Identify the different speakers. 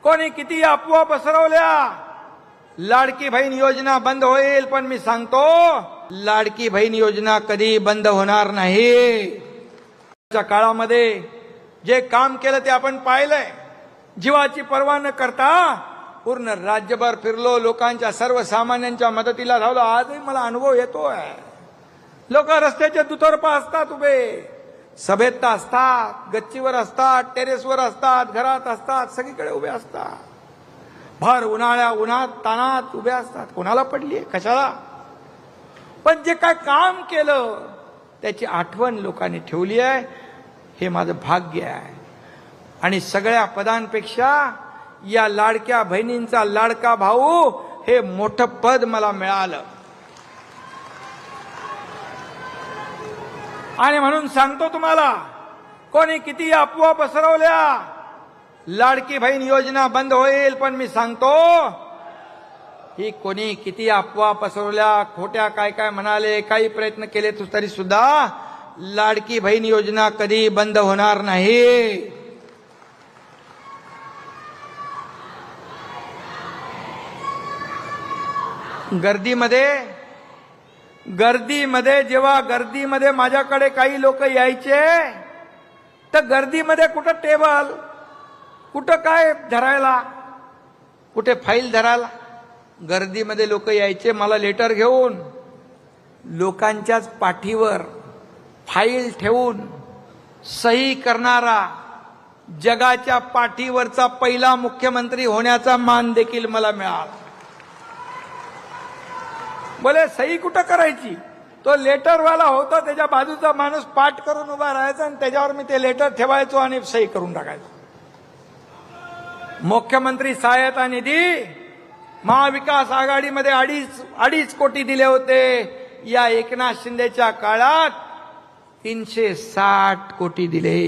Speaker 1: कोणी किती अफवा पसरवल्या, लाडकी बहीण योजना बंद होईल, पण मी सांगतो लाडकी बहीण योजना कधी बंद होणार नाही। त्या काळामध्ये जे काम केलं ते आपण पाहिलंय। जीवाची पर्वा न करता पूर्ण राज्यभर फिरलो, लोकांच्या सर्वसामान्यांच्या मदतीला धावलो। आजही मला अनुभव येतोय। लोक रस्त्याच्या दुतर्फा असतात उभे, सभेत असतात, गच्चीवर असतात, टेरेसवर असतात, घरात असतात, सगळीकडे उभे असतात। भर उन्हात तानात उभे असतात। कोणाला पडलीये, कशाला? पण जे काय काम केलं त्याची आठवण लोकांनी ठेवली आहे, हे माझं भाग्य आहे। आणि सगळ्या पदांपेक्षा या लाडक्या बहिणींचा लाडका भाऊ हे मोठं पद मला मिळालं। आणि म्हणून सांगतो तुम्हाला, कोणी किती अफवा पसरवल्या, लाडकी बहीण योजना बंद होईल, पण मी सांगतो ही कोणी किती अफवा पसरवल्या, खोट्या काय काय म्हणाले, काही प्रयत्न केले तरी सुद्धा लाडकी बहीण योजना कधी बंद होणार नाही। गर्दीमध्ये जेव्हा गर्दीमध्ये माझ्याकडे काही लोक यायचे, तर गर्दीमध्ये कुठं टेबल, कुठं काय धरायला, कुठे फाईल धरायला, गर्दीमध्ये लोक यायचे मला लेटर घेऊन, लोकांच्याच पाठीवर फाईल ठेवून सही करणारा, जगाच्या पाठीवरचा पहिला मुख्यमंत्री होण्याचा मान देखील मला मिळाला। बोले सही कुठं करायची, तो लेटरवाला होता, त्याच्या बाजूचा माणूस पाठ करून उभा राहायचा आणि त्याच्यावर मी ते लेटर ठेवायचो आणि सही करून टाकायचो। मुख्यमंत्री सहायता निधी महाविकास आघाडीमध्ये अडीच कोटी दिले होते। या एकनाथ शिंदेच्या काळात 360 कोटी दिले।